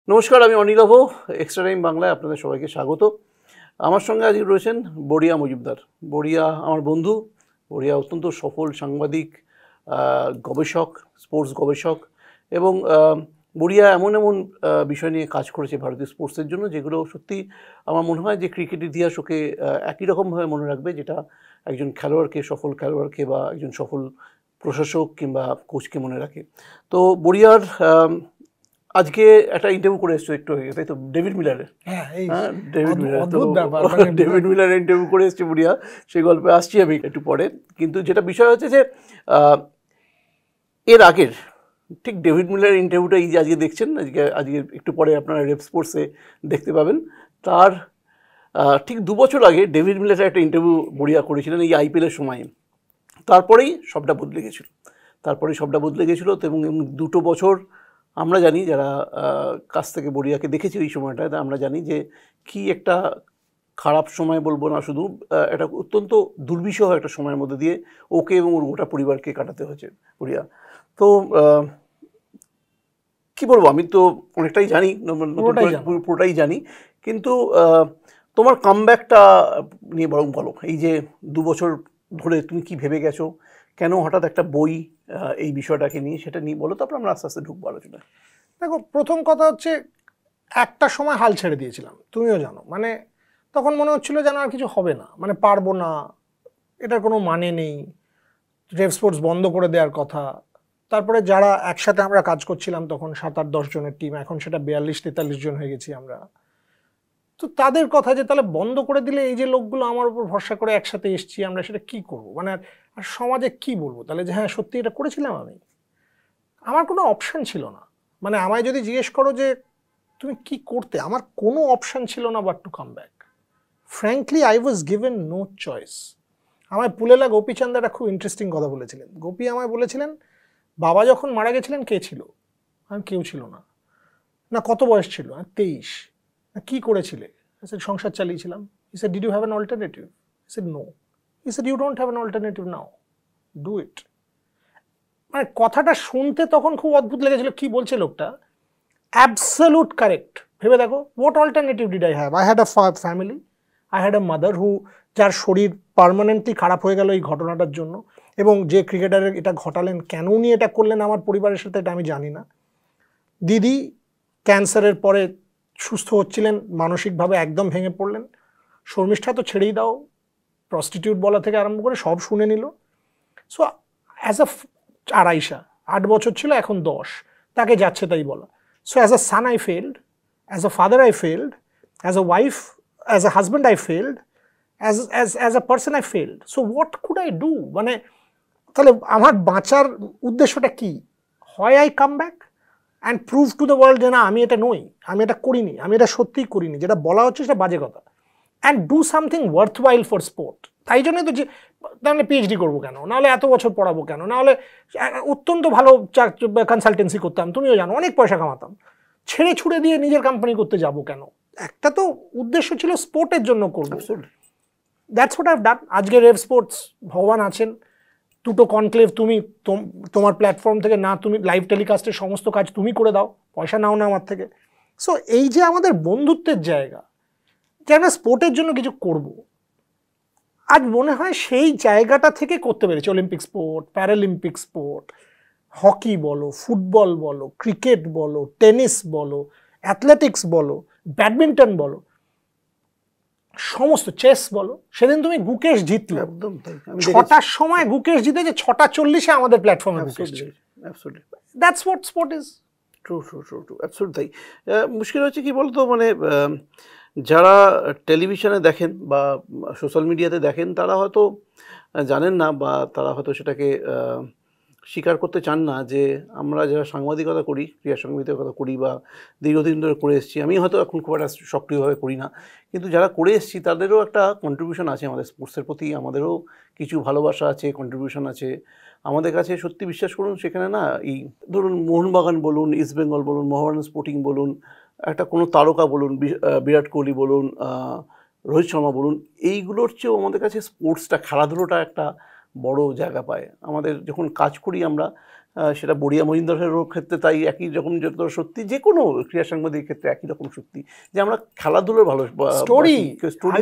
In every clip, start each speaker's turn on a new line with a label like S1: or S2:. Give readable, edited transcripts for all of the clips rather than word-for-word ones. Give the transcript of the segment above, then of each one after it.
S1: নমস্কার, আমি অনিলভ। Extra time বাংলায় আপনাদের সবাইকে স্বাগত। আমার সঙ্গে আজকে রয়েছেন বড়িয়া মজুমদার। বড়িয়া আমার বন্ধু। বড়িয়া অত্যন্ত সফল সাংবাদিক, গবেষক, স্পোর্টস গবেষক এবং বড়িয়া এমন এমন বিষয় নিয়ে কাজ করেছে ভারতীয় স্পোর্টসের জন্য, যেগুলো সত্যি আমার মনে হয় যে ক্রিকেট ইতিহাস ওকে একই রকমভাবে মনে রাখবে, যেটা একজন খেলোয়াড়কে, সফল খেলোয়াড়কে বা একজন সফল প্রশাসক কিংবা কোচকে মনে রাখে। তো বড়িয়ার আজকে একটা ইন্টারভিউ করে এসছো একটু আগে, তাই তো? ডেভিড মিলারের। ডেভিড মিলার তো ডেভিড মিলারের ইন্টারভিউ করে এসছে বুড়িয়া, সেই গল্পে আসছি আমি একটু পরে। কিন্তু যেটা বিষয় হচ্ছে যে এর আগের ঠিক ডেভিড মিলারের ইন্টারভিউটা এই যে আজকে দেখছেন, আজকে একটু পরে আপনারা রেপ স্পোর্টসে দেখতে পাবেন। তার ঠিক 2 বছর আগে ডেভিড মিলারের একটা ইন্টারভিউ বড়িয়া করেছিলেন এই আইপিএলের সময়। তারপরেই সবটা বদলে গেছিলো। এবং 2 বছর আমরা জানি, যারা কাছ থেকে বড়িয়াকে দেখেছি ওই সময়টায়, আমরা জানি যে কি একটা খারাপ সময় বলবো না, শুধু একটা অত্যন্ত দুর্বিষহ একটা সময়ের মধ্যে দিয়ে ওকে এবং ওর গোটা পরিবারকে কাটাতে হয়েছে বড়িয়া। তো কি বলবো, আমি তো অনেকটাই জানি, পুরোটাই জানি, কিন্তু তোমার কামব্যাকটা নিয়ে বরং বলো। এই যে 2 বছর ধরে তুমি কি ভেবে গেছো, কেন হঠাৎ একটা বই এই বিষয়টাকে নিয়ে, সেটা নিয়ে বলো, তারপর আমরা আস্তে আস্তে ঢুকবো আলোচনা।
S2: দেখো, প্রথম কথা হচ্ছে একটা সময় হাল ছেড়ে দিয়েছিলাম, তুমিও জানো। মানে তখন মনে হচ্ছিল যেন আর কিছু হবে না, মানে পারবো না, এটার কোনো মানে নেই, রেভ স্পোর্টস বন্ধ করে দেওয়ার কথা। তারপরে যারা একসাথে আমরা কাজ করছিলাম তখন 7-8-10 জনের টিম, এখন সেটা 42-43 জন হয়ে গেছি আমরা। তো তাদের কথা যে তাহলে বন্ধ করে দিলে এই যে লোকগুলো আমার উপর ভরসা করে একসাথে এসছি আমরা, সেটা কি করবো, মানে আর সমাজে কি বলবো তাহলে যে হ্যাঁ সত্যি এটা করেছিলাম আমি। আমার কোনো অপশন ছিল না। মানে আমায় যদি জিজ্ঞেস করো যে তুমি কি করতে, আমার কোনো অপশন ছিল না but to come back. Frankly I was given no choice. আমায় পুলেলা গোপীচাঁদ একটা খুব ইন্টারেস্টিং কথা বলেছিলেন। গোপী আমায় বলেছিলেন, বাবা যখন মারা গেছিলেন কে ছিল? আমি কেউ ছিল না। না কত বয়স ছিল? 23। না কি করেছিলে? সংসার চালিয়েছিলাম। He said, did you have an alternative? He said no. He said, you don't have an alternative now, do it. মানে কথাটা শুনতে তখন খুব অদ্ভুত লেগেছিল, কি বলছে লোকটা। Absolute correct. ভেবে দেখো, what alternative did I have? I had a family, I had a mother যার শরীর পার্মানেন্টলি খারাপ হয়ে গেল এই ঘটনাটার জন্য, এবং যে ক্রিকেটারের এটা ঘটালেন, কেন উনি এটা করলেন আমার পরিবারের সাথে, এটা আমি জানি না। দিদি ক্যান্সারের পরে সুস্থ হচ্ছিলেন, মানসিকভাবে একদম ভেঙে পড়লেন। শর্মিষ্ঠা তো ছেড়েই দাও, প্রস্টিটিউট বলা থেকে আরম্ভ করে সব শুনে নিল। সো অ্যাজ আ, আর আয়শা 8 বছর ছিল, এখন 10, তাকে যাচ্ছে তাই বলা। So as a son I failed, as a father I failed, as a wife, as a husband I failed, as a person I failed. So what could I do? মানে তাহলে আমার বাঁচার উদ্দেশ্যটা কি? হয় I come back and prove to the world যে না আমি এটা নই, আমি এটা করিনি, আমি এটা সত্যিই করিনি, যেটা বলা হচ্ছে সেটা বাজে কথা, and do something worthwhile for sport. তাই জন্যই তো যে তাহলে পিএইচডি করবো কেন, নাহলে এত বছর পড়াবো কেন, নাহলে অত্যন্ত ভালো কনসালটেন্সি করতাম, তুমিও জানো, অনেক পয়সা কামাতাম, ছেড়ে ছুড়ে দিয়ে নিজের কোম্পানি করতে যাব কেন? একটা তো উদ্দেশ্য ছিল স্পোর্টের জন্য করবো। দ্যাটস হোয়াট আইভ ডান। আজকে রেভ স্পোর্টস, ভগবান আছেন, 2টো কনক্লেভ, তুমি তোমার প্ল্যাটফর্ম থেকে না, তুমি লাইভ টেলিকাস্টের সমস্ত কাজ তুমি করে দাও, পয়সা নাও না আমার থেকে। সো এই যে আমাদের বন্ধুত্বের জায়গা, যে আমরা স্পোর্টের জন্য কিছু করব, আজ মনে হয় সেই জায়গাটা থেকে করতে পেরেছি। Olympic sport, Paralympic sport, hockey বলো, ফুটবল বলো, ক্রিকেট বলো, টেনিস বলো, অ্যাথলেটিক্স বলো, ব্যাডমিন্টন বলো, সমস্ত, চেস বলো। সেদিন তুমি গুকেশ জিতলে,
S1: একদম তাই,
S2: 6টার সময় গুকেশ জিতে যে 6:40 আমাদের প্ল্যাটফর্মে গুকেশ ছিল। That's what sport is.
S1: True, absolute তাই। মুশকিল হচ্ছে কি বলতো, মানে যারা টেলিভিশনে দেখেন বা সোশ্যাল মিডিয়াতে দেখেন, তারা হয়তো জানেন না, বা তারা হয়তো সেটাকে স্বীকার করতে চান না, যে আমরা যারা সাংবাদিকতা করি, ক্রীড়া সাংবাদিকতা করি বা দীর্ঘদিন ধরে করে এসেছি, আমি হয়তো এখন খুব একটা সক্রিয়ভাবে করি না, কিন্তু যারা করে এসেছি তাদেরও একটা কন্ট্রিবিউশন আছে আমাদের স্পোর্টসের প্রতি, আমাদেরও কিছু ভালোবাসা আছে, কন্ট্রিবিউশন আছে আমাদের কাছে। সত্যি বিশ্বাস করুন, সেখানে না, এই ধরুন মোহনবাগান বলুন, ইস্টবেঙ্গল বলুন, মোহনবাগান স্পোর্টিং বলুন, একটা কোনো তারকা বলুন, বিরাট কোহলি বলুন, রোহিত শর্মা বলুন, এইগুলোর চেয়েও আমাদের কাছে স্পোর্টসটা, খেলাধুলোটা একটা বড় জায়গা পায়। আমাদের যখন কাজ করি আমরা, সেটা বড়িয়া মজুমদারের ক্ষেত্রে তাই একই রকম যত সত্যি, যে কোনো ক্রীড়া সাংবাদিকের ক্ষেত্রে একই রকম সত্যি যে আমরা খেলাধুলোর
S2: স্টোরি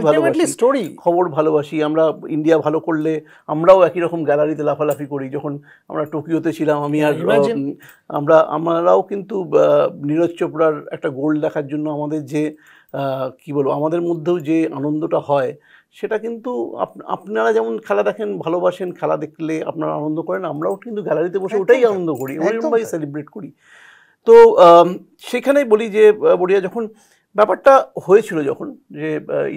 S1: ভালোবাসি,
S2: স্টোরি
S1: খবর ভালোবাসি। আমরা ইন্ডিয়া ভালো করলে আমরাও একই রকম গ্যালারিতে লাফালাফি করি। যখন আমরা টোকিওতে ছিলাম আমি আর আমরাও কিন্তু নীরজ চোপড়ার একটা গোল দেখার জন্য আমাদের যে কি বলবো, আমাদের মধ্যেও যে আনন্দটা হয় সেটা কিন্তু আপনারা যেমন খেলা দেখেন, ভালোবাসেন, খেলা দেখলে আপনারা আনন্দ করেন, আমরাও কিন্তু গ্যালারিতে বসে ওটাই আনন্দ করি, ওইরকমভাবে সেলিব্রেট করি। তো সেখানেই বলি যে বড়িয়া যখন ব্যাপারটা হয়েছিল, যখন যে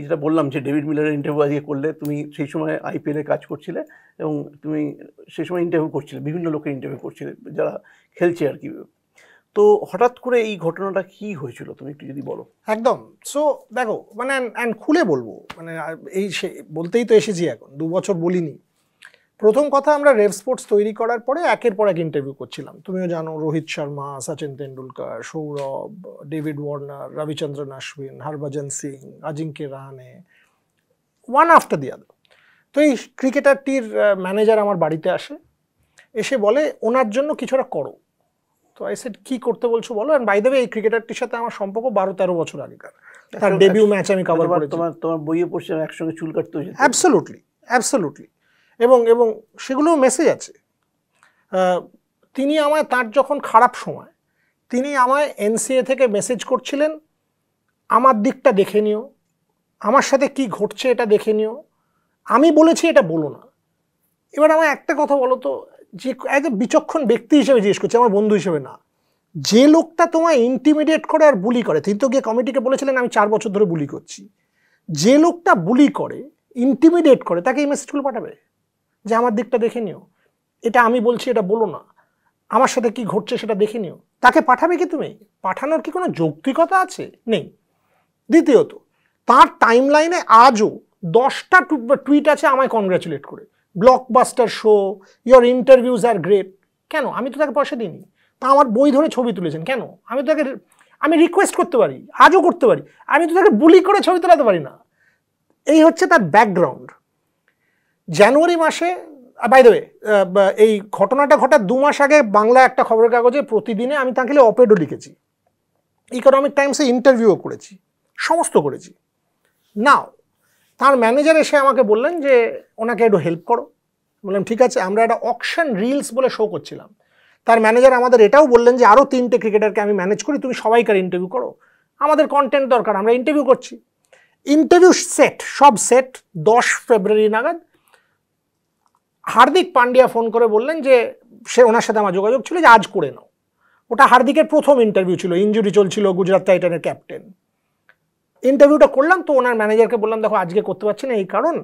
S1: যেটা বললাম যে ডেভিড মিলারের ইন্টারভিউ আজকে করলে, তুমি সেই সময় আইপিএলে কাজ করছিলে এবং তুমি সেই সময় ইন্টারভিউ করছিলে, বিভিন্ন লোকের ইন্টারভিউ করছিলে যারা খেলছে আর কি। তো হঠাৎ করে এই ঘটনাটা কি হয়েছিল তুমি একটু যদি বলো।
S2: একদম। সো দেখো, মানে খুলে বলবো, মানে এই বলতেই তো এসেছি, এখন 2 বছর বলিনি। প্রথম কথা, আমরা রেভ স্পোর্টস তৈরি করার পরে একের পর এক ইন্টারভিউ করছিলাম। তুমিও জানো, Rohit Sharma, Sachin Tendulkar, Sourav, David Warner, Ravichandran Ashwin, Harbhajan Singh, Ajinkya Rahane, one after the other. তো এই ক্রিকেটারটির ম্যানেজার আমার বাড়িতে আসে, এসে বলে ওনার জন্য কিছুটা করো। তো আই সেড কি করতে বলছো বলো। এন্ড বাই দ্য ওয়ে, এই ক্রিকেটারটির সাথে আমার সম্পর্ক 12-13 বছর আগেকার। তার ডেবিউ ম্যাচ আমি কভার করেছি।
S1: তোমার বইয়ে পড়ছিলাম একসঙ্গে চুল কাটতে হয়েছে।
S2: অ্যাবসলিউটলি। এবং সেগুলোও মেসেজ আছে। তিনি আমায়, তার যখন খারাপ সময়, তিনি আমায় এনসিএ থেকে মেসেজ করছিলেন, আমার দিকটা দেখে নিও, আমার সাথে কি ঘটছে এটা দেখে নিও, আমি বলেছি এটা বলো না। এবার আমার একটা কথা বলো তো, যে অ্যাজ এ বিচক্ষণ ব্যক্তি হিসেবে জিজ্ঞেস করছি, আমার বন্ধু হিসেবে না, যে লোকটা তোমায় ইন্টিমিডিয়েট করে আর বুলি করে, তিনি তো গিয়ে কমিটিকে বলেছিলেন আমি 4 বছর ধরে বুলি করছি, যে লোকটা বুলি করে, ইন্টিমিডিয়েট করে, তাকে এই মেসেজগুলো পাঠাবে যে আমার দিকটা দেখে নিও, এটা আমি বলছি এটা বলো না, আমার সাথে কি ঘটছে সেটা দেখে নিও, তাকে পাঠাবে কি তুমি? পাঠানোর কি কোনো যৌক্তিকতা আছে? নেই। দ্বিতীয়ত, তার টাইম লাইনে আজও 10টা টুইট আছে আমায় কনগ্রাচুলেট করে, blockbuster show, your interviews are great. কেন? আমি তো তাকে পয়সা দিইনি। তা আমার বই ধরে ছবি তুলেছেন কেন? আমি রিকোয়েস্ট করতে পারি, আজও করতে পারি, আমি তো তাকে বুলি করে ছবি তোলাতে পারি না। এই হচ্ছে তার ব্যাকগ্রাউন্ড। জানুয়ারি মাসে, বাই দ্য ওয়ে, এই ঘটনাটা ঘটার 2 মাস আগে বাংলা একটা খবরের কাগজে প্রতিদিনে আমি তাকে অপেডও লিখেছি, ইকোনমিক টাইমসে ইন্টারভিউও করেছি, সমস্ত করেছি। নাও তার ম্যানেজার এসে আমাকে বললেন যে ওনাকে একটু হেল্প করো। বললাম ঠিক আছে। আমরা একটা অকশন রিলস বলে শো করছিলাম। তার ম্যানেজার আমাদের এটাও বললেন যে আরও 3টে ক্রিকেটারকে আমি ম্যানেজ করি, তুমি সবাইকার ইন্টারভিউ করো, আমাদের কন্টেন্ট দরকার, আমরা ইন্টারভিউ করছি। ইন্টারভিউ সেট, সব সেট। 10 ফেব্রুয়ারি নাগাদ হার্দিক পান্ডিয়া ফোন করে বললেন যে সে, ওনার সাথে আমার যোগাযোগ ছিল যে আজ করে নাও। ওটা হার্দিকের প্রথম ইন্টারভিউ ছিল, ইনজুরি চলছিল, গুজরাট টাইটানের ক্যাপ্টেন। ইন্টারভিউটা করলাম, তো ওনার ম্যানেজারকে বললাম দেখো আজকে করতে পারছি না, এই কারণ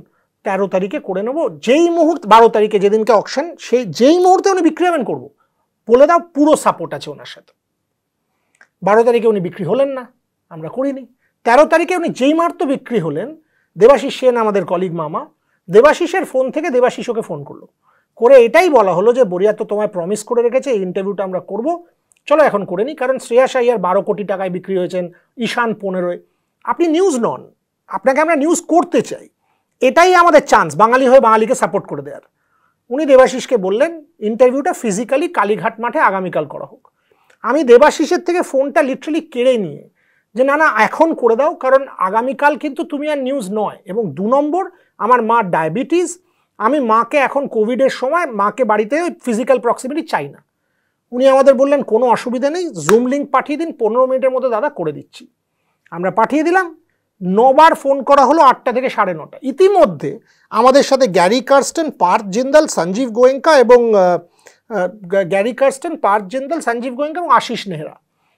S2: 13 তারিখে করে নেবো, যেই মুহূর্তে 12 তারিখে যেদিনকে অকশন, সেই যেই মুহূর্তে উনি বিক্রি হবেন করবো, বলে দাও, পুরো সাপোর্ট আছে ওনার সাথে। 12 তারিখে উনি বিক্রি হলেন না, আমরা করিনি। 13 তারিখে উনি যেই মাত্র বিক্রি হলেন, দেবাশিস সেন আমাদের কলিগ মামা, দেবাশিসের ফোন থেকে দেবাশিস ওকে ফোন করলো, করে এটাই বলা হলো যে বড়িয়া তো তোমায় প্রমিস করে রেখেছে এই ইন্টারভিউটা আমরা করব, চলো এখন করে নিই। কারণ শ্রেয়াস আইয়ার 12 কোটি টাকায় বিক্রি হয়েছেন, ঈশান 15। আপনি নিউজ নন, আপনাকে আমরা নিউজ করতে চাই, এটাই আমাদের চান্স বাঙালি হয়ে বাঙালিকে সাপোর্ট করে দেওয়ার। উনি দেবাশিসকে বললেন ইন্টারভিউটা ফিজিক্যালি কালীঘাট মাঠে আগামীকাল করা হোক। আমি দেবাশিসের থেকে ফোনটা লিটারালি কেড়ে নিয়ে যে না এখন করে দাও, কারণ আগামীকাল কিন্তু তুমি আর নিউজ নয়। এবং 2 নম্বর, আমার মার ডায়াবেটিস, আমি মাকে এখন কোভিডের সময় মাকে বাড়িতে ফিজিক্যাল প্রক্সিমিটি চাই না। উনি আমাদের বললেন কোনো অসুবিধা নেই, জুম লিঙ্ক পাঠিয়ে দিন, 15 মিনিটের মধ্যে দাদা করে দিচ্ছি। আমরা পাঠিয়ে দিলাম। 9 বার ফোন করা হলো, 8টা থেকে 9:30। ইতিমধ্যে আমাদের সাথে গ্যারি কার্স্টন, পার্থ জিন্দাল, সঞ্জীব গোয়েঙ্কা এবং আশিস নেহরা,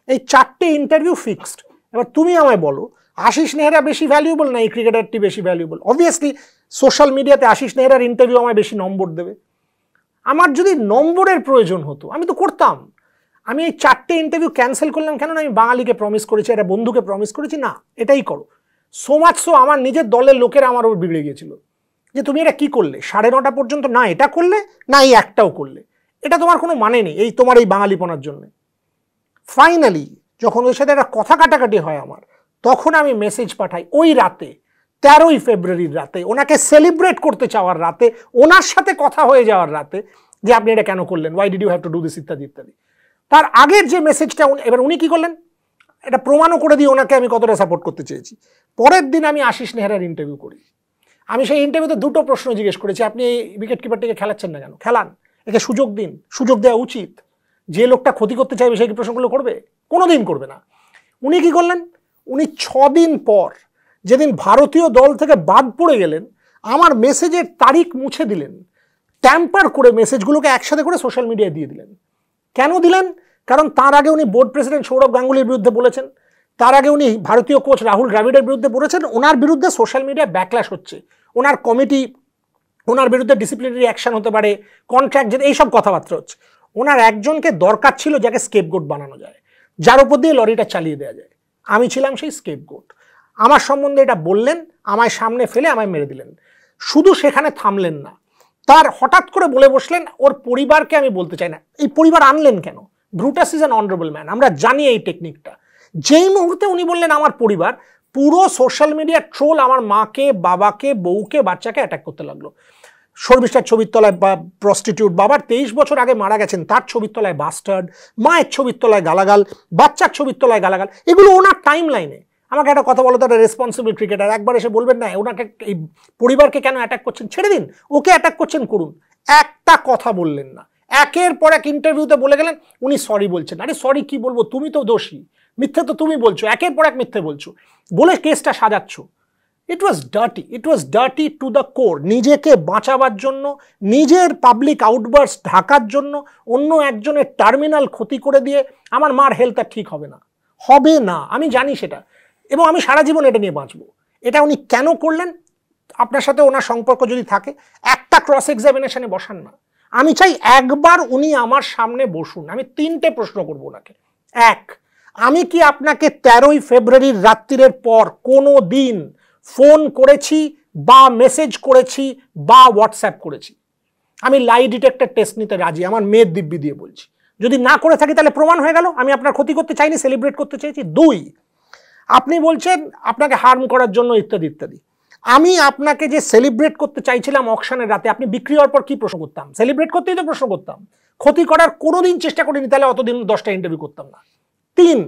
S2: এই 4টে ইন্টারভিউ ফিক্সড। এবার তুমি আমায় বলো আশিস নেহরা বেশি ভ্যালুয়েবল না এই ক্রিকেটারটি বেশি ভ্যালুয়েবল? অবভিয়াসলি সোশ্যাল মিডিয়াতে আশিস নেহরার ইন্টারভিউ আমায় বেশি নম্বর দেবে। আমার যদি নম্বরের প্রয়োজন হতো আমি তো করতাম। আমি এই 4টে ইন্টারভিউ ক্যান্সেল করলাম কেন? আমি বাঙালিকে প্রমিস করেছি, একটা বন্ধুকে প্রমিস করেছি, না এটাই করো। সো মাচ সো আমার নিজের দলের লোকেরা আমার ওপর বিগড়ে গিয়েছিল যে তুমি এটা কি করলে, 9:30 পর্যন্ত না এটা করলে না এই একটাও করলে, এটা তোমার কোনো মানে নেই এই তোমার এই বাঙালিপনার জন্য। ফাইনালি যখন ওর সাথে একটা কথা কাটাকাটি হয় আমার, তখন আমি মেসেজ পাঠাই ওই রাতে, 13 ফেব্রুয়ারির রাতে, ওনাকে সেলিব্রেট করতে চাওয়ার রাতে, ওনার সাথে কথা হয়ে যাওয়ার রাতে, যে আপনি এটা কেন করলেন, why did you have to do this ইত্যাদি ইত্যাদি। তার আগের যে মেসেজটা এবার উনি কি করলেন, এটা প্রমাণও করে দিয়ে ওনাকে আমি কতটা সাপোর্ট করতে চেয়েছি। পরের দিন আমি আশিস নেহরার ইন্টারভিউ করি। আমি সেই ইন্টারভিউতে দুটো প্রশ্ন জিজ্ঞেস করেছি, আপনি এই উইকেট কিপারটিকে খেলাচ্ছেন না কেন, খেলান, একে সুযোগ দিন, সুযোগ দেওয়া উচিত। যে লোকটা ক্ষতি করতে চাইবে সেই কি প্রশ্নগুলো করবে? কোনোদিন করবে না। উনি কি করলেন, উনি 6 দিন পর যেদিন ভারতীয় দল থেকে বাদ পড়ে গেলেন, আমার মেসেজের তারিখ মুছে দিলেন, ট্যাম্পার করে মেসেজগুলোকে একসাথে করে সোশ্যাল মিডিয়ায় দিয়ে দিলেন। কেন দিলেন? কারণ তার আগে উনি বোর্ড প্রেসিডেন্ট সৌরভ গাঙ্গুলির বিরুদ্ধে বলেছেন, তার আগে উনি ভারতীয় কোচ রাহুল দ্রাবিড়ের বিরুদ্ধে বলেছেন, ওনার বিরুদ্ধে সোশ্যাল মিডিয়া ব্যাকল্যাশ হচ্ছে, ওনার কমিটি, ওনার বিরুদ্ধে ডিসিপ্লিনারি অ্যাকশন হতে পারে, কন্ট্রাক্ট যেতে, এইসব কথাবার্তা হচ্ছে। ওনার একজনকে দরকার ছিল যাকে স্কেপগোট বানানো যায়, যার উপর দিয়ে লরিটা চালিয়ে দেওয়া যায়। আমি ছিলাম সেই স্কেপগোট। আমার সম্বন্ধে এটা বললেন, আমায় সামনে ফেলে আমায় মেরে দিলেন। শুধু সেখানে থামলেন না, তার হঠাৎ করে বলে বসলেন ওর পরিবারকে আমি বলতে চাই না। এই পরিবার আনলেন কেন? Brutus is an honourable man, আমরা জানি এই টেকনিকটা। যেই মুহূর্তে উনি বললেন আমার পরিবার, পুরো সোশ্যাল মিডিয়া ট্রোল আমার মাকে, বাবাকে, বউকে, বাচ্চাকে অ্যাটাক করতে লাগলো। শর্মিষ্ঠার ছবির তলায় বা প্রস্টিটিউট, বাবার 23 বছর আগে মারা গেছেন তার ছবির তলায় বাস্টার্ড, মায়ের ছবির তলায় গালাগাল, বাচ্চার ছবির তলায় গালাগাল, এগুলো ওনার টাইম লাইনে। আমাকে একটা কথা বলো তো, একটা রেসপন্সিবল ক্রিকেটার একবার এসে বলবেন না ওনাকে এই পরিবারকে কেন অ্যাটাক করছেন, ছেড়ে দিন, ওকে অ্যাটাক করছেন করুন। একটা কথা বললেন না, একের পর এক ইন্টারভিউতে বলে গেলেন উনি সরি বলছেন। আরে সরি কি বলবো, তুমি তো দোষী, মিথ্যে তো তুমি বলছো, একের পর এক মিথ্যে বলছো, বলে কেসটা সাজাচ্ছ। ইট ওয়াজ ডার্টি টু দ্য কোর। নিজেকে বাঁচাবার জন্য, নিজের পাবলিক আউটবার্স ঢাকার জন্য অন্য একজনের টার্মিনাল ক্ষতি করে দিয়ে আমার মার হেলথ আর ঠিক হবে না, হবে না, আমি জানি সেটা, এবং আমি সারা জীবন এটা নিয়ে বাঁচবো। এটা উনি কেন করলেন? আপনার সাথে ওনার সম্পর্ক যদি থাকে, একটা ক্রস এক্সামিনেশনে বসান না। আমি চাই একবার উনি আমার সামনে বসুন, আমি 3টে প্রশ্ন করবো ওনাকে। এক, আমি কি আপনাকে 13ই ফেব্রুয়ারির রাত্রির পর কোনো দিন ফোন করেছি বা মেসেজ করেছি বা হোয়াটসঅ্যাপ করেছি? আমি লাই ডিটেক্টর টেস্ট নিতে রাজি, আমার মেয়ের দিব্যি দিয়ে বলছি। যদি না করে থাকি তাহলে প্রমাণ হয়ে গেল আমি আপনার ক্ষতি করতে চাইনি, সেলিব্রেট করতে চেয়েছি। 2, আপনি বলছেন আপনাকে হার্ম করার জন্য ইত্যাদি ইত্যাদি। আমি আপনাকে যে সেলিব্রেট করতে চাইছিলাম অকশনের রাতে, আপনি বিক্রি হওয়ার পর কি প্রশ্ন করতাম? সেলিব্রেট করতেই তো প্রশ্ন করতাম, ক্ষতি করার কোনোদিন চেষ্টা করিনি, তাহলে অতদিন 10টা ইন্টারভিউ করতাম না। 3,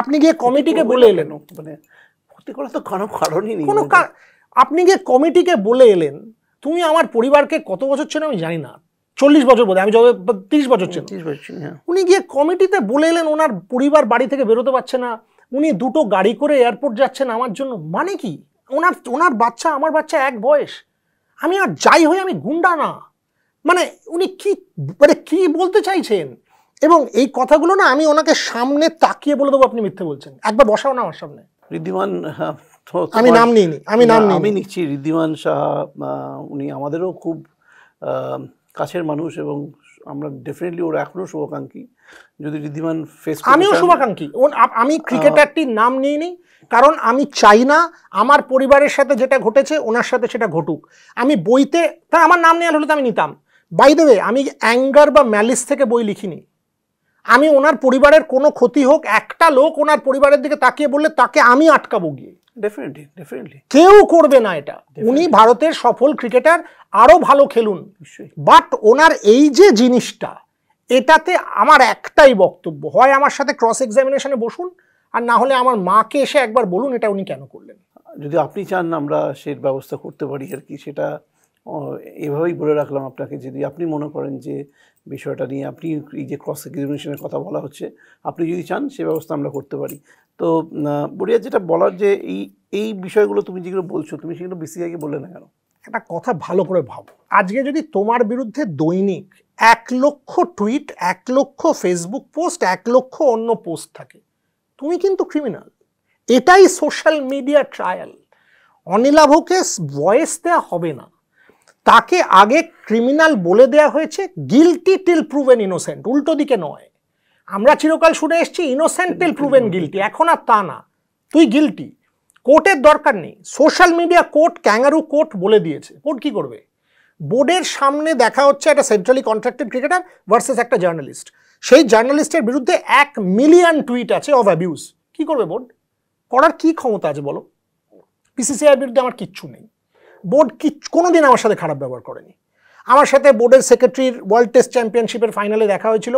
S2: আপনি গিয়ে কমিটিকে বলে এলেন,
S1: মানে ক্ষতি করার তো কোনো কারণই নেই,
S2: কোনো আপনি গিয়ে কমিটিকে বলে এলেন তুমি আমার পরিবারকে কত বছর ছিল আমি জানি না, 40 বছর বোধ হয়, আমি যত 30 বছর ছিল। উনি গিয়ে কমিটিতে বলে এলেন ওনার পরিবার বাড়ি থেকে বেরোতে পারছে না, উনি 2টো গাড়ি করে এয়ারপোর্ট যাচ্ছেন আমার জন্য। মানে কি? ওনার বাচ্চা আমার বাচ্চা এক বয়স, আমি আর যাই হই আমি গুন্ডা না। মানে উনি কি বলতে চাইছেন? এবং এই কথাগুলো না আমি ওনাকে সামনে তাকিয়ে বলে দেবো আপনি মিথ্যে বলছেন। একবার বসাও না আমার সামনে।
S1: ঋদ্ধিমান,
S2: আমি নাম নিইনি,
S1: আমি নিচ্ছি ঋদ্ধিমান সাহা, উনি আমাদেরও খুব কাছের মানুষ এবং আমরা ডেফিনেটলি ওর এখনো শুভাকাঙ্ক্ষী। যদি ঋদ্ধিমান ফেস,
S2: আমিও শুভাকাঙ্ক্ষী। আমি ক্রিকেটারটির নাম নিইনি, কারণ আমি চাই না আমার পরিবারের সাথে যেটা ঘটেছে ওনার সাথে সেটা ঘটুক। আমি বইতে, তা আমার নাম নেওয়া হলে তো আমি নিতাম। বাই দ্য ওয়ে, আমি অ্যাঙ্গার বা ম্যালিস থেকে বই লিখিনি। আমি ওনার পরিবারের কোনো ক্ষতি হোক, একটা লোক ওনার পরিবারের দিকে তাকিয়ে বললে তাকে আমি আটকাবো গিয়ে।
S1: ডেফিনেটলি
S2: কেউ করবে না এটা। উনি ভারতের সফল ক্রিকেটার, আরো ভালো খেলুন, বাট ওনার এই যে জিনিসটা, এটাতে আমার একটাই বক্তব্য, হয় আমার সাথে ক্রস এক্সামিনেশনে বসুন, আর না হলে আমার মাকে এসে একবার বলুন এটা উনি কেন করলেন।
S1: যদি আপনি চান আমরা সে ব্যবস্থা করতে পারি আর কি, সেটা এভাবেই বলে রাখলাম আপনাকে। যদি আপনি মনে করেন যে বিষয়টা নিয়ে আপনি এই যে ক্রস এক্সামিনেশনের কথা বলা হচ্ছে, আপনি যদি চান সে ব্যবস্থা আমরা করতে পারি। তো বড়িয়া, যেটা বলার যে এই বিষয়গুলো তুমি যেগুলো বলছো, তুমি সেগুলো বিসিসিআইকে বললে না কেন?
S2: একটা কথা ভালো করে ভাবো, আজকে যদি তোমার বিরুদ্ধে দৈনিক 1 লক্ষ টুইট, 1 লক্ষ ফেসবুক পোস্ট, 1 লক্ষ অন্য পোস্ট থাকে, তুমি কিন্তু ক্রিমিনাল। এটাই সোশ্যাল মিডিয়া ট্রায়াল। অনিলাভকে ভয়েস দেওয়া হবে না, তাকে আগে ক্রিমিনাল বলে দেওয়া হয়েছে, গিলটি টিল প্রুভেন ইনোসেন্ট, উল্টো দিকে নয়। আমরা চিরকাল শুনে এসেছি ইনোসেন্ট টিল প্রুভেন গিলটি, এখন আর তা না, তুই গিলটি। কোর্টের দরকার নেই, social media court, kangaroo court বলে দিয়েছে। কোর্ট কি করবে? বোর্ডের সামনে দেখা হচ্ছে একটা সেন্ট্রালি কন্ট্রাক্টেড ক্রিকেটার ভার্সেস একটা জার্নালিস্ট, সেই জার্নালিস্টের বিরুদ্ধে 1 মিলিয়ন টুইট আছে অফ অ্যাবিউজ। কি করবে বোর্ড? করার কি ক্ষমতা আছে বলো? পিসিসিআইয়ের বিরুদ্ধে আমার কিচ্ছু নেই, বোর্ড কোনোদিন আমার সাথে খারাপ ব্যবহার করেনি। আমার সাথে বোর্ডের সেক্রেটারির ওয়ার্ল্ড টেস্ট চ্যাম্পিয়নশিপের ফাইনালে দেখা হয়েছিল,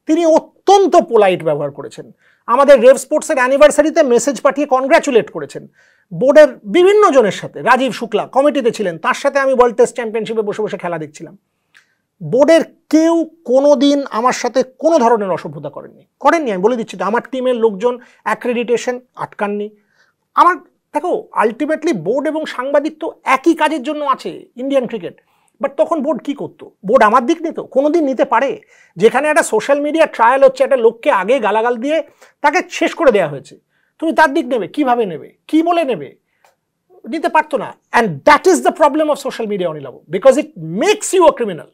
S2: তিনি অত্যন্ত পোলাইট ব্যবহার করেছেন। আমাদের রেভ স্পোর্টসের অ্যানিভার্সারিতে মেসেজ পাঠিয়ে কনগ্র্যাচুলেট করেছেন। বোর্ডের বিভিন্ন জনের সাথে, রাজীব শুক্লা কমিটিতে ছিলেন, তার সাথে আমি ওয়ার্ল্ড টেস্ট চ্যাম্পিয়নশিপে বসে বসে খেলা দেখছিলাম। বোর্ডের কেউ কোনো দিন আমার সাথে কোনো ধরনের অসভ্যতা করেননি, আমি বলে দিচ্ছি। আমার টিমের লোকজন অ্যাক্রেডিটেশন আটকাননি। আমার দেখো, আলটিমেটলি বোর্ড এবং সাংবাদিক তো একই কাজের জন্য আছে, ইন্ডিয়ান ক্রিকেট। বাট তখন বোর্ড কি করতো? বোর্ড আমার দিক নিত? কোনোদিন নিতে পারে? যেখানে একটা সোশ্যাল মিডিয়া ট্রায়াল হচ্ছে, একটা লোককে আগে গালাগাল দিয়ে তাকে শেষ করে দেওয়া হয়েছে, তুমি তার দিক নেবে? কিভাবে নেবে? কি বলে নেবে? নিতে পারতো না। And that is the problem of social media Anil babu, because it makes you a criminal.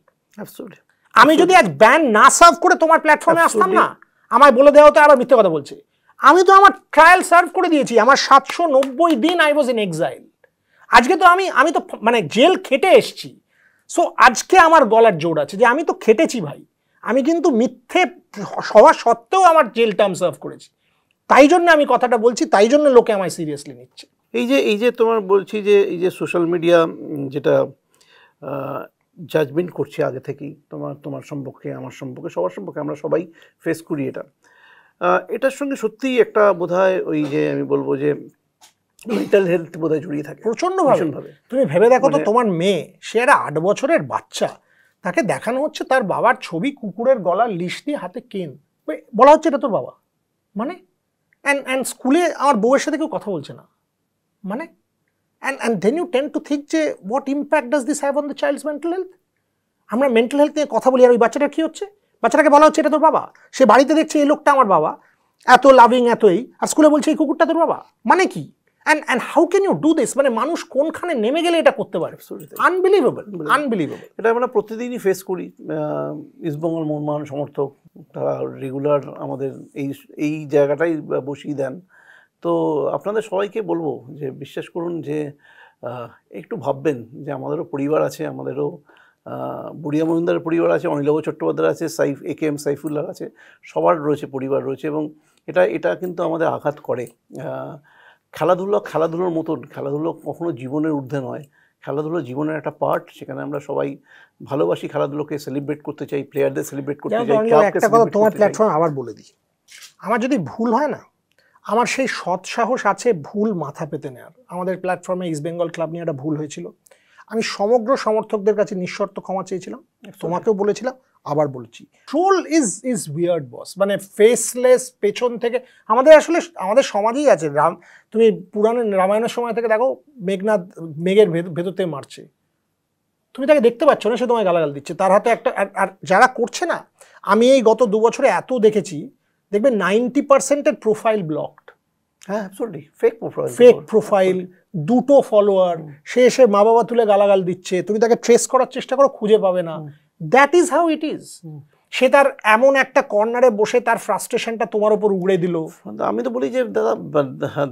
S2: আমি যদি আজ ব্যান না সার্ভ করে তোমার প্ল্যাটফর্মে আসতাম না, আমায় বলে দেওয়া হতো আবার মিথ্যে কথা বলছে। আমি তো আমার ট্রায়াল সার্ভ করে দিয়েছি, আমার 790 দিন আই ওয়াজ ইন এক্সাইল। আজকে তো আমি তো মানে জেল খেটে এসছি। সো আজকে আমার গলার জোর আছে যে আমি তো খেটেছি ভাই, আমি কিন্তু মিথ্যে হওয়া সত্ত্বেও আমার জেল টার্ম সার্ভ করেছি। তাই জন্য আমি কথাটা বলছি, তাই জন্য লোকে আমায় সিরিয়াসলি নিচ্ছে।
S1: এই যে তোমার বলছি যে এই যে সোশ্যাল মিডিয়া যেটা জাজমেন্ট করছে আগে থেকেই তোমার সম্পর্কে, আমার সম্পর্কে, সবার সম্পর্কে, আমরা সবাই ফেস করি এটার সঙ্গে সত্যিই একটা বোধহয় ওই যে আমি বলবো যে মেন্টাল হেলথ বোধহয় জড়িয়ে থাকে
S2: প্রচণ্ডভাবে। তুমি ভেবে দেখো তো, তোমার মেয়ে, সে একটা 8 বছরের বাচ্চা, তাকে দেখানো হচ্ছে তার বাবার ছবি কুকুরের গলার লিশ দিয়ে হাতে কেন, বলা হচ্ছে এটা তোর বাবা। মানে অ্যান্ড স্কুলে আমার বউয়ের সাথে কেউ কথা বলছে না, মানে and then you tend to think যে what impact does this have on the child's mental health? আমরা মেন্টাল হেলথ নিয়ে কথা বলি, আর ওই বাচ্চাটার কি হচ্ছে? বাচ্চাটাকে বলা হচ্ছে এটা তোর বাবা, সে বাড়িতে দেখছে এই লোকটা আমার বাবা, এত লাভিং এতই, আর স্কুলে বলছে এই কুকুরটা তোর বাবা। মানে কি? and how can you do this? মানে মানুষ কোনখানে নেমে গেলে এটা করতে পারে? আনবিলিভেবল।
S1: এটা আমরা প্রতিদিনই ফেস করি। ইস্টবেঙ্গল মোহনবাগান সমর্থক তারা রেগুলার আমাদের এই জায়গাটাই বসিয়ে দেন। তো আপনাদের সবাইকে বলবো যে বিশ্বাস করুন যে একটু ভাববেন যে আমাদেরও পরিবার আছে, আমাদেরও বুড়িয়া মজুমদারের পরিবার আছে, অনিলবাবু চট্টোপাধ্যায় আছে, AKM সাইফুল্লাহ আছে, সবার রয়েছে, পরিবার রয়েছে, এবং এটা কিন্তু আমাদের আঘাত করে। খেলাধুলোর মতন, খেলাধুলো কখনো জীবনের ঊর্ধ্বে নয়, খেলাধুলো জীবনের একটা পার্ট। সেখানে আমরা সবাই ভালোবাসি খেলাধুলোকে, সেলিব্রেট করতে চাই, প্লেয়ারদের সেলিব্রেট করতে চাই।
S2: একটা কথা তোমার প্ল্যাটফর্ম আবার বলে দিই, আমার যদি ভুল হয় না, আমার সেই সৎসাহস আছে ভুল মাথা পেতে নেওয়ার। আমাদের প্ল্যাটফর্মে ইস্ট বেঙ্গল ক্লাব নিয়ে একটা ভুল হয়েছিল, আমি সমগ্র সমর্থকদের কাছে নিঃশর্ত ক্ষমা চেয়েছিলাম, তোমাকেও বলেছিলাম, আবার বলছি। ট্রোল ইজ উইয়ার্ড বস, মানে ফেসলেস, পেছন থেকে। আমাদের সমাজেই আছে, তুমি পুরানো রামায়ণের সময় থেকে দেখো, মেঘের ভেতর থেকে মারছে, তুমি তাকে দেখতে পাচ্ছ না, সে তোমায় গালাগাল দিচ্ছে, তার হাতে একটা। আর যারা করছে না, আমি এই গত 2 বছরে এত দেখেছি, দেখবে 90% প্রোফাইল ব্লকড।
S1: হ্যাঁ, অ্যাবসলিউটলি
S2: ফেক প্রোফাইল, 2টো ফলোয়ার, সে এসে মা বাবা তুলে গালাগাল দিচ্ছে, তুমি তাকে ট্রেস করার চেষ্টা করো, খুঁজে পাবে না। That is how it is. সে তার এমন একটা কর্নারে বসে তার ফ্রাস্ট্রেশনটা তোমার উপর উগড়ে দিল।
S1: আমি তো বলি যে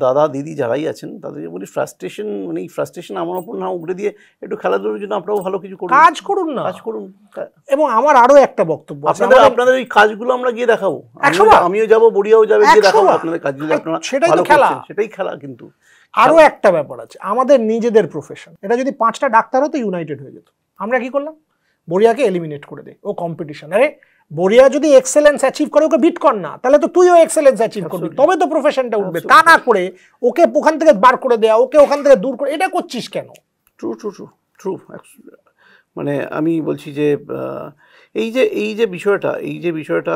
S1: দাদা দিদি যারাই আছেন তাদেরকে বলি, ফ্রাস্ট্রেশন মানে এই ফ্রাস্ট্রেশন আমার উপর না উগড়ে দিয়ে একটু খেলাধুলোর জন্য আপনারাও ভালো কিছু করুন,
S2: কাজ করুন না, কাজ করুন। এবং আমার আরো একটা বক্তব্য,
S1: আপনাদের ওই কাজগুলো আমরা গিয়ে দেখাবো, আমিও যাবো, বড়িয়াও যাবে, গিয়ে দেখাবো আপনাদের কাজগুলো, আপনারা
S2: সেটাই তো খেলা,
S1: সেটাই খেলা। কিন্তু
S2: আরো একটা ব্যাপার আছে, আমাদের নিজেদের প্রফেশন, এটা যদি 5টা ডাক্তার হতো ইউনাইটেড হয়ে যেত। আমরা কি করলাম? বড়িয়াকে এলিমিনেট করে দে, ও কম্পিটিশন। আরে বড়িয়া যদি এক্সেলেন্স অ্যাচিভ করে, ওকে বিট কর না, তাহলে তো তুইও এক্সেলেন্স অ্যাচিভ করবি, তবে তো প্রফেশনটা উঠবে। তা না করে ওকে ওখান থেকে বার করে দেয়া, ওকে ওখান থেকে দূর করে, এটা করছিস কেন?
S1: ট্রু। মানে আমি বলছি যে এই যে বিষয়টা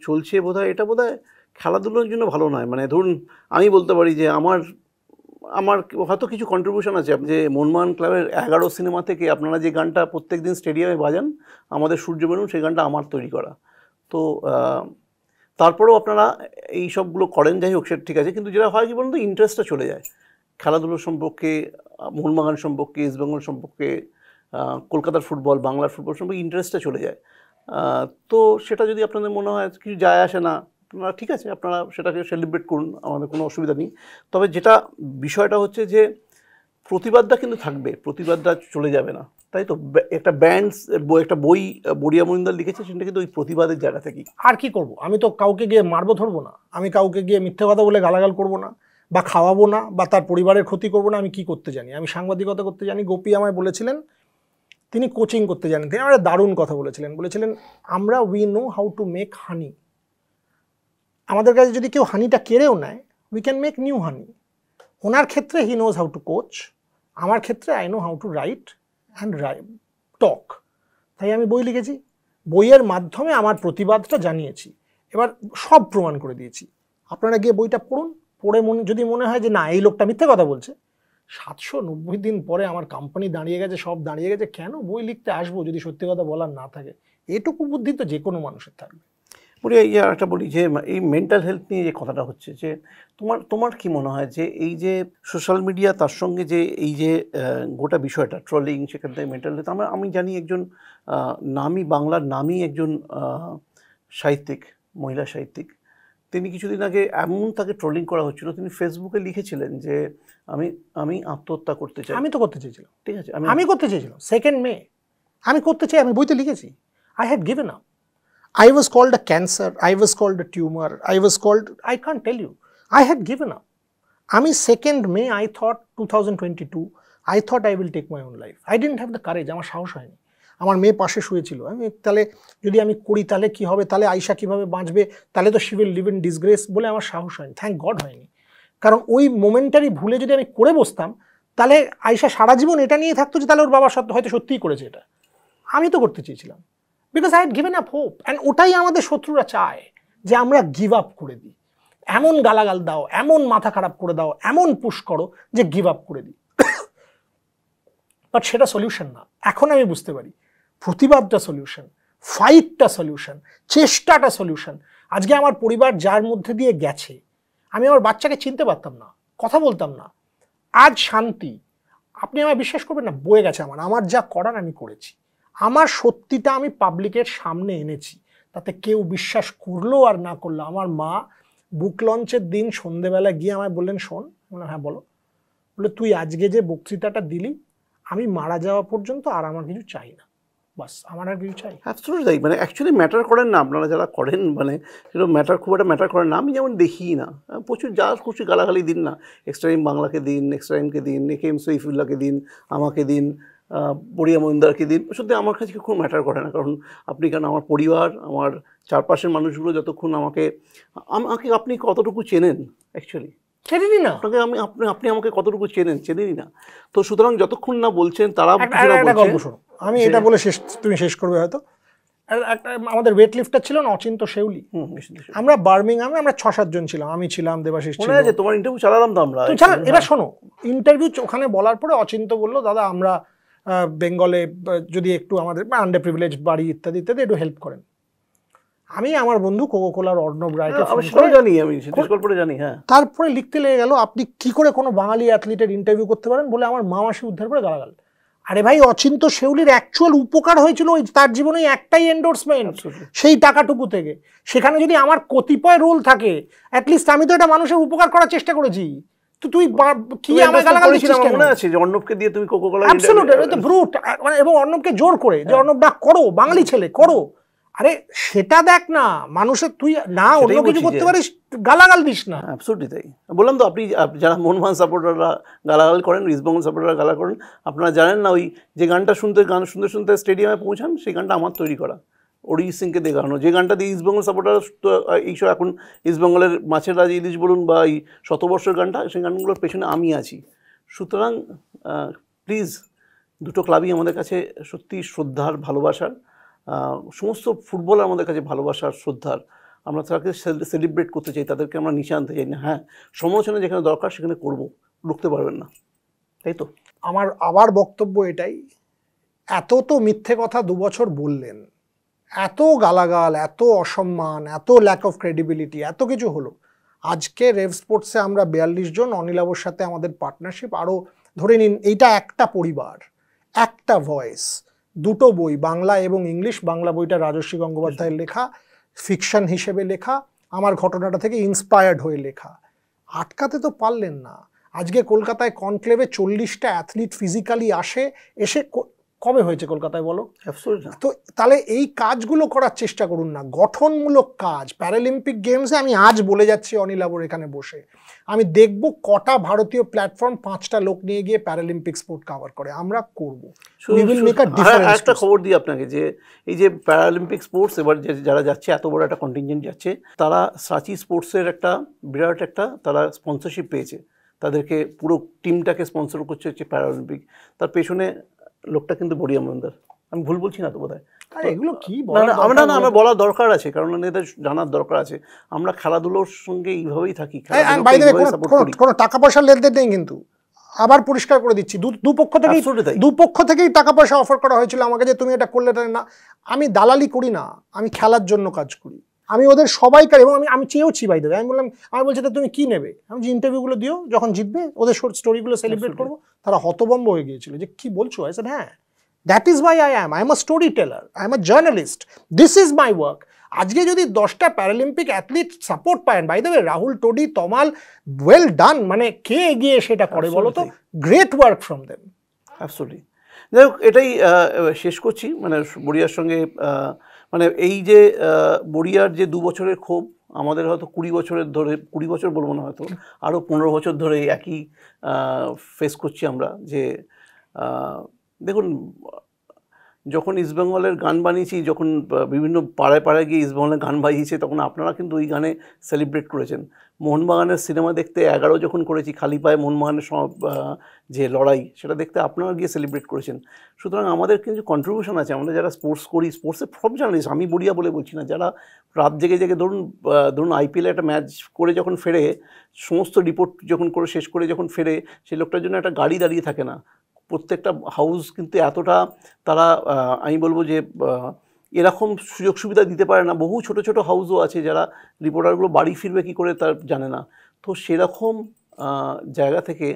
S1: চলছে, বোধহয় এটা বোধহয় খেলাধুলোর জন্য ভালো নয়। মানে ধরুন আমি বলতে পারি যে আমার হয়তো কিছু কন্ট্রিবিউশন আছে, যে মোহনবাগান ক্লাবের 11 সিনেমা থেকে আপনারা যে গানটা প্রত্যেক দিন স্টেডিয়ামে বাজান, আমাদের সূর্য বেরুন, সেই গানটা আমার তৈরি করা। তো তারপরেও আপনারা এই সবগুলো করেন, যাই হোক, সেটা ঠিক আছে। কিন্তু যেটা হয় কি বলুন তো, ইন্টারেস্টটা চলে যায় খেলাধুলোর সম্পর্কে, মোহনবাগান সম্পর্কে, ইস্টবেঙ্গল সম্পর্কে, কলকাতার ফুটবল, বাংলার ফুটবল সম্পর্কে ইন্টারেস্টটা চলে যায়। তো সেটা যদি আপনাদের মনে হয় কিছু যায় আসে না, আপনারা ঠিক আছে, আপনারা সেটাকে সেলিব্রেট করুন, আমাদের কোনো অসুবিধা নেই। তবে যেটা বিষয়টা হচ্ছে যে প্রতিবাদটা কিন্তু থাকবে, প্রতিবাদটা চলে যাবে না, তাই তো? একটা একটা বই বড়িয়া মজুমদার লিখেছে, সেটা কিন্তু ওই প্রতিবাদের জায়গা থেকেই।
S2: আর কি করব? আমি তো কাউকে গিয়ে মারবো ধরবো না, আমি কাউকে গিয়ে মিথ্যে কথা বলে গালাগাল করবো না, বা খাওয়াবো না, বা তার পরিবারের ক্ষতি করবো না। আমি কি করতে জানি? আমি সাংবাদিকতা করতে জানি। গোপী আমায় বলেছিলেন তিনি কোচিং করতে জানেন। তিনি একটা দারুণ কথা বলেছিলেন আমরা we know how to make honey, আমাদের কাছে যদি কেউ হানিটা কেড়েও নেয় we can make new honey. ওনার ক্ষেত্রে he knows how to coach, আমার ক্ষেত্রে I know how to write and talk. তাই আমি বই লিখেছি, বইয়ের মাধ্যমে আমার প্রতিবাদটা জানিয়েছি, এবার সব প্রমাণ করে দিয়েছি। আপনারা গিয়ে বইটা পড়ুন, পড়ে যদি মনে হয় যে না এই লোকটা মিথ্যে কথা বলছে, 790 দিন পরে আমার কোম্পানি দাঁড়িয়ে গেছে, সব দাঁড়িয়ে গেছে, কেন বই লিখতে আসবো যদি সত্যি কথা বলার না থাকে? এটুকু বুদ্ধি তো যে কোনো মানুষের থাকবে।
S1: বলি এই যে একটা বলি যে এই মেন্টাল হেলথ নিয়ে যে কথাটা হচ্ছে, যে তোমার কি মনে হয় যে এই যে সোশ্যাল মিডিয়া তার সঙ্গে যে এই যে গোটা বিষয়টা ট্রলিং, সেখান থেকে মেন্টাল হেলথ, আমি জানি একজন বাংলার নামী একজন সাহিত্যিক, মহিলা সাহিত্যিক, তিনি কিছুদিন আগে এমন তাকে ট্রলিং করা হচ্ছিল, তিনি ফেসবুকে লিখেছিলেন যে আমি আত্মহত্যা করতে চাই।
S2: আমি তো করতে চেয়েছিলাম,
S1: ঠিক আছে,
S2: আমি করতে চেয়েছিলাম 2 মে, আমি করতে চাই, আমি বইতে লিখেছি। I had given up, I was called a cancer, I was called a tumor, I was called, I can't tell you, I had given up. আমি 2nd May, I thought 2022, I thought I will take my own life. I didn't have the courage, আমার সাহস হয়নি। আমার মেয়ে পাশে শুয়েছিল, আমি তাহলে যদি আমি করি তাহলে কি হবে, তাহলে আয়শা কিভাবে বাঁচবে, তাহলে তো she will live in disgrace, বলে আমার সাহস হয়নি। থ্যাংক গড হয়নি, কারণ ওই মোমেন্টারি ভুলে যদি আমি করে বসতাম তাহলে আয়শা সারা জীবন এটা নিয়ে থাকতো যে তাহলে ওর বাবা হয়তো সত্যিই করেছে এটা। আমি তো করতে চেয়েছিলাম, because I had given up hope. And ওটাই আমাদের শত্রুরা চায়, যে আমরা গিভ আপ করে দিই, এমন গালাগাল দাও, এমন মাথা খারাপ করে দাও, এমন পুশ করো যে গিভ আপ করে দিই। বাট সেটা সলিউশন না। এখন আমি বুঝতে পারি প্রতিবাদটা সলিউশন, ফাইটটা সলিউশন, চেষ্টাটা সলিউশন। আজকে আমার পরিবার যার মধ্যে দিয়ে গেছে, আমি আমার বাচ্চাকে চিনতে পারতাম না, কথা বলতাম না, আজ শান্তি। আপনি আমায় বিশ্বাস করবেন না, বয়ে গেছে আমার যা করার আমি করেছি, আমার সত্যিটা আমি পাবলিকের সামনে এনেছি, তাতে কেউ বিশ্বাস করলো আর না করলো। আমার মা বুক লঞ্চের দিন সন্ধেবেলা গিয়ে আমায় বললেন, শোন, বললাম হ্যাঁ বলো, বলে তুই আজকে যে বক্তৃতাটা দিলি, আমি মারা যাওয়া পর্যন্ত আর আমার কিছু চাই না, বাস আমার আর কিছু চাই।
S1: অ্যাবসলিউটলি তাই, মানে অ্যাকচুয়ালি ম্যাটার করেন না আপনারা যারা করেন, মানে সেটা খুব একটা ম্যাটার করেন না। আমি যেমন দেখি না, প্রচুর যা খুশি গালাগালি দিন না, এক্সট্রা টাইম বাংলাকে দিন, এক্সট্রা টাইমকে দিন, একেএম সৈফুল্লাহকে দিন, আমাকে দিন, বড়িয়া মজুমদারকে দিন, সত্যি আমার কাছে খুব ম্যাটার করে না। কারণ আমার পরিবার, আমার চারপাশের মানুষগুলো যতক্ষণ আমাকে আপনি কতটুকু চেনেন অ্যাকচুয়ালি,
S2: চেনেনি না
S1: আপনাকে আপনি আমাকে কতটুকু চেনেনই না। তো সুতরাং যতক্ষণ না বলছেন তারা
S2: গল্প শোনো, আমি এটা বলে তুমি শেষ করবে হয়তো। আমাদের ওয়েট লিফটার ছিল না অচিন্ত শেউলি, আমরা বার্মিংহামে আমরা 6-7 জন ছিলাম, আমি ছিলাম, দেবাশিস ছিল,
S1: তোমার ইন্টারভিউ চালালাম তো আমরা।
S2: এবার শোনো, ইন্টারভিউ ওখানে বলার পরে অচিন্ত বললো, দাদা আমরা বেঙ্গলে যদি একটু আমাদের আন্ডার প্রিভিলেজ বাড়ি ইত্যাদি ইত্যাদি একটু হেল্প করেন। আমি আমার বন্ধু কোকোকোলার অর্ণব রায়কে
S1: জানি, হ্যাঁ,
S2: তারপরে লিখতে লেগে গেল, আপনি কি করে কোনো বাঙালি অ্যাথলিটের ইন্টারভিউ করতে পারেন, বলে আমার মা মাসি উদ্ধার করে গালাগাল। আরে ভাই, অচিন্ত শেউলির অ্যাকচুয়াল উপকার হয়েছিল ওই তার জীবনে একটাই এন্ডোর্সমেন্ট, সেই টাকাটুকু থেকে। সেখানে যদি আমার কতিপয় রোল থাকে, অ্যাটলিস্ট আমি তো এটা মানুষের উপকার করার চেষ্টা করেছি। তো তুই কি আমার গালাগাল দিছিস কেন?
S1: মনে আছে যে অর্ণবকে দিয়ে তুমি কোকোকোলা,
S2: অ্যাবসলিউটলি, এটা তো ব্রুট, মানে এবং অর্ণবকে জোর করে যে অর্ণব না করো, বাঙালি ছেলে করো। আরে সেটা দেখ না, মানুষের তুই না অন্য কিছু করতে পারিস, গালাগাল দিস না।
S1: অ্যাবসলিউটলি তাই বললাম তো। আপনি যারা মোহনবাগান সাপোর্টাররা গালাগাল করেন, ইস্টবেঙ্গল সাপোর্টাররা গালা করেন, আপনারা জানেন না, ওই যে গানটা শুনতে স্টেডিয়ামে পৌঁছান, সেই গানটা আমার তৈরি করা, অরিজিৎ সিংকে দেখানো, যে গানটা দিয়ে ইস্টবেঙ্গল সাপোর্টার এইসব এখন ইস্টবেঙ্গলের মাছের রাজ ইলিশ বলুন বা এই শতবর্ষের গানটা, সেই গানগুলোর পেছনে আমি আছি। সুতরাং প্লিজ, দুটো ক্লাবই আমাদের কাছে সত্যি শ্রদ্ধার, ভালোবাসার, সমস্ত ফুটবলার আমাদের কাছে ভালোবাসার, শ্রদ্ধার। আমরা তাদেরকে সেলিব্রেট করতে চাই, তাদেরকে আমরা নিচে আনতে চাই না। হ্যাঁ, সমালোচনা যেখানে দরকার সেখানে করব, রুখতে পারবেন না, তাই তো?
S2: আমার আবার বক্তব্য এটাই, এত তো মিথ্যে কথা 2 বছর বললেন, এত গালাগাল, এত অসম্মান, এত ল্যাক অফ ক্রেডিবিলিটি, এত কিছু হলো। আজকে রেভ স্পোর্টসে আমরা 42 জন, অনিলাবর সাথে আমাদের পার্টনারশিপ, আরও ধরে নিন এইটা একটা পরিবার, একটা ভয়েস, 2টো বই, বাংলা এবং ইংলিশ। বাংলা বইটা রাজস্বী গঙ্গোপাধ্যায়ের লেখা, ফিকশন হিসেবে লেখা, আমার ঘটনাটা থেকে ইন্সপায়ার্ড হয়ে লেখা। আটকাতে তো পারলেন না। আজকে কলকাতায় কনক্লেভে 40টা অ্যাথলিট ফিজিক্যালি এসে কবে হয়েছে কলকাতায় বলো?
S1: অ্যাবসলিউটলি।
S2: তো তাহলে এই কাজগুলো করার চেষ্টা করুন না, গঠনমূলক কাজ। প্যারালিম্পিক গেমসে আমি আজ বলে যাচ্ছি অনিলাবর এখানে বসে, আমি দেখব কটা ভারতীয় প্ল্যাটফর্ম 5টা লোক নিয়ে গিয়ে প্যারালিম্পিক স্পোর্ট কভার করে, আমরা করব। We will make a difference.
S1: একটা খবর দিই আপনাকে যে এই যে প্যারালিম্পিক স্পোর্টস এবার যারা যাচ্ছে, এত বড় একটা কন্টিনজেন্ট যাচ্ছে, তারা সাচি স্পোর্টসের একটা বিরাট একটা তারা স্পন্সরশিপ পেয়েছে, তাদেরকে পুরো টিমটাকে স্পন্সর করছে হচ্ছে প্যারালিম্পিক। তার পেছনে লোকটা কিন্তু বড়িয়া মজুমদার। আমি ভুল বলছি না তো বোধহয়?
S2: এগুলো কি
S1: আমরা বলার দরকার আছে, কারণ এদের জানার দরকার আছে। আমরা খেলাধুলোর সঙ্গে এইভাবেই থাকি,
S2: কোনো টাকা পয়সার লেনদেন নেই কিন্তু, আবার পরিষ্কার করে দিচ্ছি, দুপক্ষ থেকেই টাকা পয়সা অফার করা হয়েছিল আমাকে যে তুমি এটা করলে না। আমি দালালি করি না, আমি খেলার জন্য কাজ করি। আমি ওদের সবাইকার, এবং আমি চেয়েওছি বাই দেবে। আমি বললাম, আমি বলছি তুমি কি নেবে? আমি যে ইন্টারভিউগুলো দিও, যখন জিতবে ওদের স্টোরিগুলো সেলিব্রেট করবো। তারা হতভম্ব হয়ে গিয়েছিল যে কি বলছো? I said, হ্যাঁ, that is why I am a storyteller, I am a journalist, this is my work. আজকে যদি 10টা প্যারালিম্পিক অ্যাথলিট সাপোর্ট পায়, by the way Rahul, Todi, Tamal, well done, মানে কে এগিয়ে সেটা করে বলো তো? Great work from them.
S1: Absolutely. যাই হোক, এটাই শেষ করছি। মানে বড়িয়ার সঙ্গে মানে এই যে বড়িয়ার যে 2 বছরের ক্ষোভ, আমাদের হয়তো 20 বছরের ধরে, 20 বছর বলবো না, হয়তো আরও 15 বছর ধরে একই ফেস করছি আমরা। যে দেখুন, যখন ইস্টবেঙ্গলের গান বানিয়েছি, যখন বিভিন্ন পাড়ায় পাড়ায় গিয়ে ইস্টবেঙ্গলের গান বাজিয়েছে, তখন আপনারা কিন্তু ওই গানে সেলিব্রেট করেছেন। মোহনবাগানের সিনেমা দেখতে 11 যখন করেছি, খালি পায়ে মোহনবাগানের যে লড়াই, সেটা দেখতে আপনারা গিয়ে সেলিব্রেট করেছেন। সুতরাং আমাদের কিন্তু কন্ট্রিবিউশন আছে। আমরা যারা স্পোর্টস করি, স্পোর্টসের সব জার্নালিস্ট, আমি বড়িয়া বলে বলছি না, যারা রাত জেগে জেগে ধরুন আইপিএলে একটা ম্যাচ করে যখন ফেরে, সমস্ত রিপোর্ট যখন করে শেষ করে যখন ফেরে, সেই লোকটার জন্য একটা গাড়ি দাঁড়িয়ে থাকে না। প্রত্যেকটা হাউস কিন্তু এতটা তারা, আমি বলবো যে এরকম সুযোগ সুবিধা দিতে পারে না। বহু ছোট ছোট হাউসও আছে যারা রিপোর্টারগুলো বাড়ি ফিরবে কী করে তার জানে না। তো সেরকম জায়গা থেকে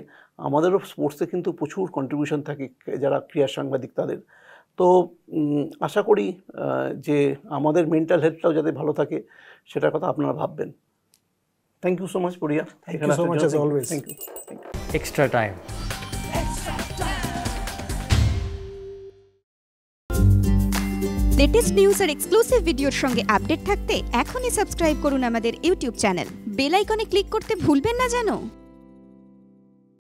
S1: আমাদেরও স্পোর্টসে কিন্তু প্রচুর কন্ট্রিবিউশন থাকে যারা ক্রীড়া সাংবাদিক তাদের। তো আশা করি যে আমাদের মেন্টাল হেলথটাও যাতে ভালো থাকে, সেটার কথা আপনারা ভাববেন। থ্যাংক ইউ সো মাচ বড়িয়া।
S2: Thank you so much as always.
S1: Thank you.
S3: Extra time.
S4: Latest news আর এক্সক্লুসিভ ভিডিওর সঙ্গে আপডেট থাকতে এখনই সাবস্ক্রাইব করুন আমাদের ইউটিউব চ্যানেল। বেল আইকনে ক্লিক করতে ভুলবেন না যেন।